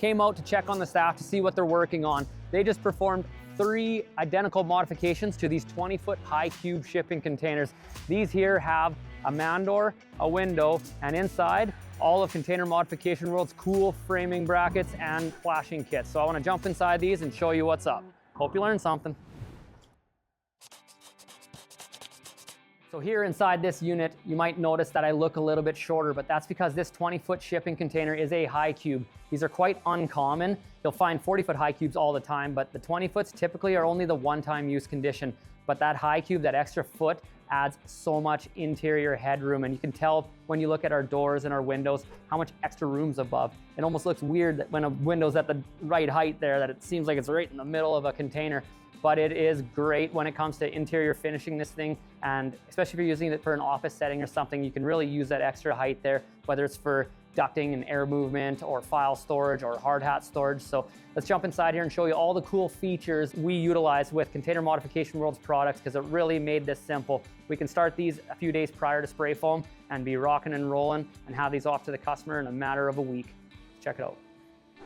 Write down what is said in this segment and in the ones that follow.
came out to check on the staff to see what they're working on. They just performed 3 identical modifications to these 20-foot high cube shipping containers. These here have a man door, a window, and inside, all of Container Modification World's cool framing brackets and flashing kits. So I want to jump inside these and show you what's up. Hope you learned something. So here inside this unit, you might notice that I look a little bit shorter, but that's because this 20-foot shipping container is a high cube. These are quite uncommon. You'll find 40-foot high cubes all the time, but the 20-foots typically are only the one-time use condition. But that high cube, that extra foot, adds so much interior headroom, and you can tell when you look at our doors and our windows how much extra room's above. It almost looks weird that when a window's at the right height there, that it seems like it's right in the middle of a container. But it is great when it comes to interior finishing this thing, and especially if you're using it for an office setting or something, you can really use that extra height there, whether it's for ducting and air movement or file storage or hard hat storage. So let's jump inside here and show you all the cool features we utilize with Container Modification World's products, because it really made this simple. We can start these a few days prior to spray foam and be rocking and rolling and have these off to the customer in a matter of a week. Check it out.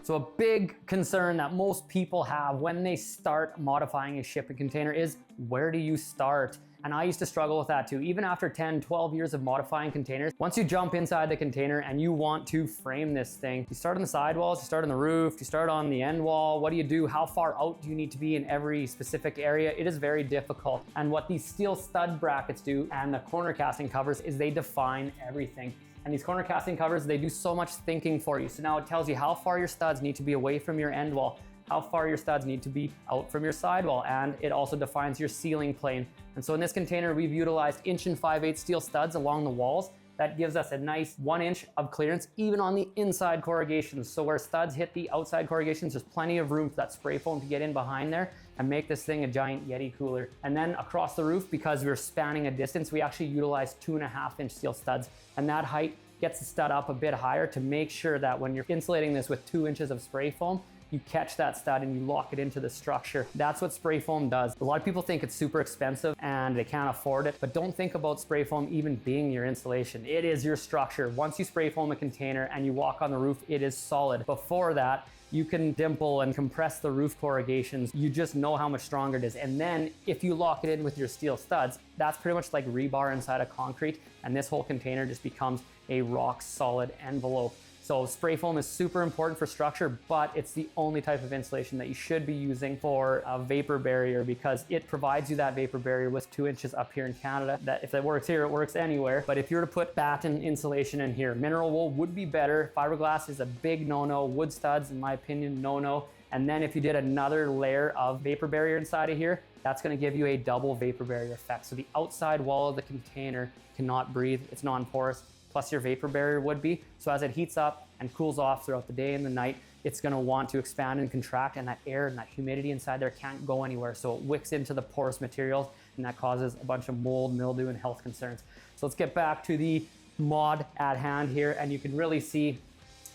So a big concern that most people have when they start modifying a shipping container is, where do you start? And I used to struggle with that too. Even after 10, 12 years of modifying containers, once you jump inside the container and you want to frame this thing, you start on the sidewalls, you start on the roof, you start on the end wall. What do you do? How far out do you need to be in every specific area? It is very difficult. And what these steel stud brackets do and the corner casting covers is they define everything. And these corner casting covers, they do so much thinking for you. So now it tells you how far your studs need to be away from your end wall, how far your studs need to be out from your sidewall, and it also defines your ceiling plane. And so in this container, we've utilized 1 5/8" steel studs along the walls. That gives us a nice 1 inch of clearance, even on the inside corrugations. So where studs hit the outside corrugations, there's plenty of room for that spray foam to get in behind there and make this thing a giant Yeti cooler. And then across the roof, because we're spanning a distance, we actually utilized 2.5-inch steel studs. And that height gets the stud up a bit higher to make sure that when you're insulating this with 2 inches of spray foam, you catch that stud and you lock it into the structure. That's what spray foam does. A lot of people think it's super expensive and they can't afford it, but don't think about spray foam even being your insulation. It is your structure. Once you spray foam a container and you walk on the roof, it is solid. Before that, you can dimple and compress the roof corrugations. You just know how much stronger it is. And then if you lock it in with your steel studs, that's pretty much like rebar inside of concrete. And this whole container just becomes a rock solid envelope. So spray foam is super important for structure, but it's the only type of insulation that you should be using for a vapor barrier, because it provides you that vapor barrier with 2 inches up here in Canada. That if it works here, it works anywhere. But if you were to put batten insulation in here, mineral wool would be better. Fiberglass is a big no-no. Wood studs, in my opinion, no-no. And then if you did another layer of vapor barrier inside of here, that's gonna give you a double vapor barrier effect. So the outside wall of the container cannot breathe, it's non-porous, plus your vapor barrier would be. So as it heats up and cools off throughout the day and the night, it's gonna want to expand and contract, and that air and that humidity inside there can't go anywhere. So it wicks into the porous materials, and that causes a bunch of mold, mildew, and health concerns. So let's get back to the mod at hand here, and you can really see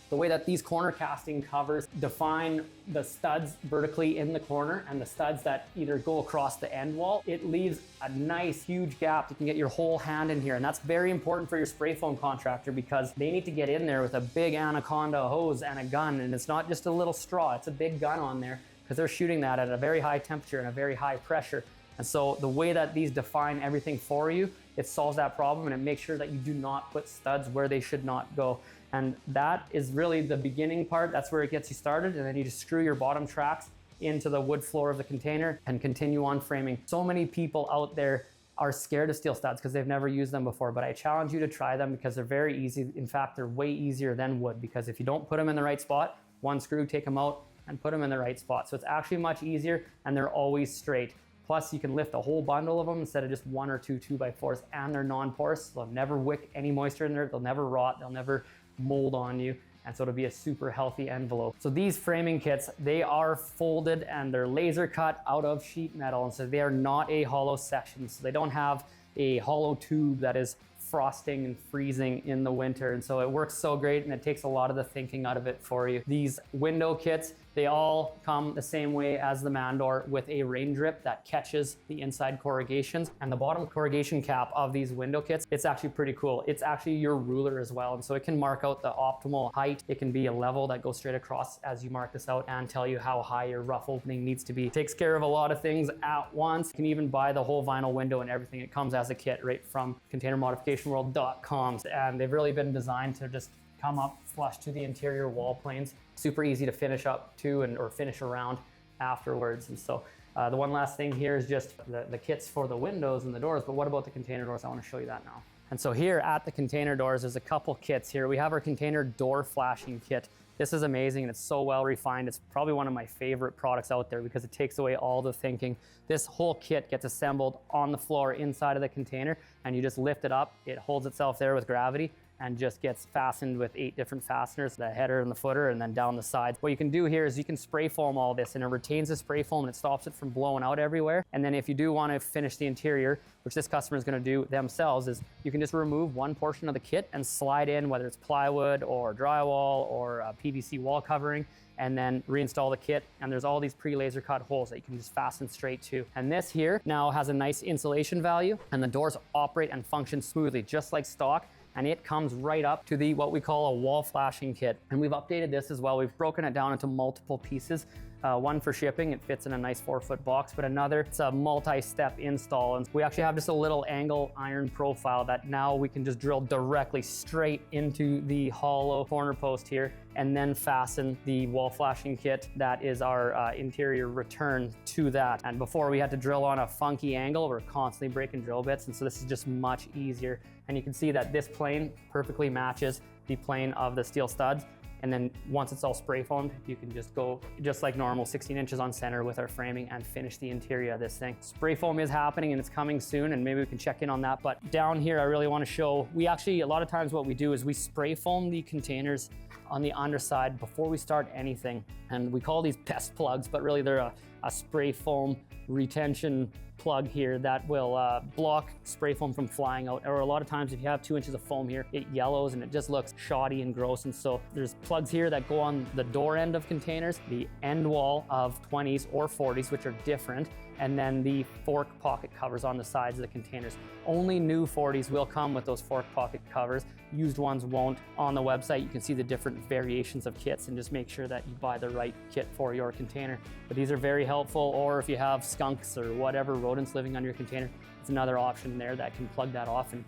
the way that these corner casting covers define the studs vertically in the corner and the studs that either go across the end wall. It leaves a nice huge gap. You can get your whole hand in here, and that's very important for your spray foam contractor, because they need to get in there with a big anaconda hose and a gun, and it's not just a little straw, it's a big gun on there, because they're shooting that at a very high temperature and a very high pressure. And so the way that these define everything for you, it solves that problem, and it makes sure that you do not put studs where they should not go. And that is really the beginning part. That's where it gets you started. And then you just screw your bottom tracks into the wood floor of the container and continue on framing. So many people out there are scared of steel studs because they've never used them before, but I challenge you to try them, because they're very easy. In fact, they're way easier than wood, because if you don't put them in the right spot, one screw, take them out and put them in the right spot. So it's actually much easier, and they're always straight. Plus, you can lift a whole bundle of them instead of just 1 or 2 2x4s, and they're non-porous. They'll never wick any moisture in there. They'll never rot. They'll never mold on you. And so it'll be a super healthy envelope. So these framing kits, they are folded and they're laser cut out of sheet metal. And so they are not a hollow section. So they don't have a hollow tube that is frosting and freezing in the winter. And so it works so great, and it takes a lot of the thinking out of it for you. These window kits, they all come the same way as the man door, with a rain drip that catches the inside corrugations. And the bottom corrugation cap of these window kits, it's actually pretty cool. It's actually your ruler as well. And so it can mark out the optimal height. It can be a level that goes straight across as you mark this out, and tell you how high your rough opening needs to be. It takes care of a lot of things at once. You can even buy the whole vinyl window and everything. It comes as a kit right from containermodificationworld.com. And they've really been designed to just come up flush to the interior wall planes. Super easy to finish up to or finish around afterwards. And so the one last thing here is just the kits for the windows and the doors. But what about the container doors? I want to show you that now. And so here at the container doors, there's a couple kits here. We have our container door flashing kit. This is amazing, and it's so well refined. It's probably one of my favorite products out there because it takes away all the thinking. This whole kit gets assembled on the floor inside of the container, and you just lift it up. It holds itself there with gravity and just gets fastened with 8 different fasteners, the header and the footer, and then down the sides. What you can do here is you can spray foam all this, and it retains the spray foam and it stops it from blowing out everywhere. And then if you do want to finish the interior, which this customer is going to do themselves, is you can just remove one portion of the kit and slide in, whether it's plywood or drywall or PVC wall covering, and then reinstall the kit. And there's all these pre-laser cut holes that you can just fasten straight to. And this here now has a nice insulation value, and the doors operate and function smoothly, just like stock. And it comes right up to the what we call a wall flashing kit. And we've updated this as well. We've broken it down into multiple pieces. One for shipping, it fits in a nice 4-foot box, but another, it's a multi-step install. And we actually have just a little angle iron profile that now we can just drill directly straight into the hollow corner post here, and then fasten the wall flashing kit that is our interior return to that. And before we had to drill on a funky angle, we're constantly breaking drill bits. And so this is just much easier. And you can see that this plane perfectly matches the plane of the steel studs. And then once it's all spray foamed, you can just go just like normal, 16 inches on center with our framing, and finish the interior of this thing. Spray foam is happening and it's coming soon, and maybe we can check in on that. But down here, I really want to show, we actually, a lot of times what we do is we spray foam the containers on the underside before we start anything. And we call these pest plugs, but really they're a spray foam retention plug here that will block spray foam from flying out. Or a lot of times if you have 2 inches of foam here, it yellows and it just looks shoddy and gross. And so there's plugs here that go on the door end of containers, the end wall of 20s or 40s, which are different, and then the fork pocket covers on the sides of the containers. Only new 40s will come with those fork pocket covers. Used ones won't. On the website, you can see the different variations of kits, and just make sure that you buy the right kit for your container. But these are very helpful, or if you have skunks or whatever rodents living on your container, it's another option there that can plug that off and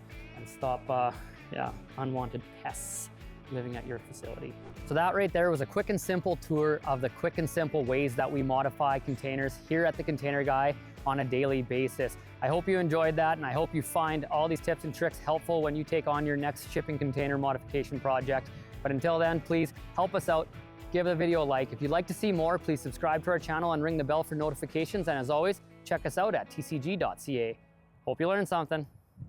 stop unwanted pests living at your facility. So that right there was a quick and simple tour of the quick and simple ways that we modify containers here at The Container Guy on a daily basis. I hope you enjoyed that, and I hope you find all these tips and tricks helpful when you take on your next shipping container modification project. But until then, please help us out. Give the video a like. If you'd like to see more, please subscribe to our channel and ring the bell for notifications. And as always, check us out at tcg.ca. Hope you learned something.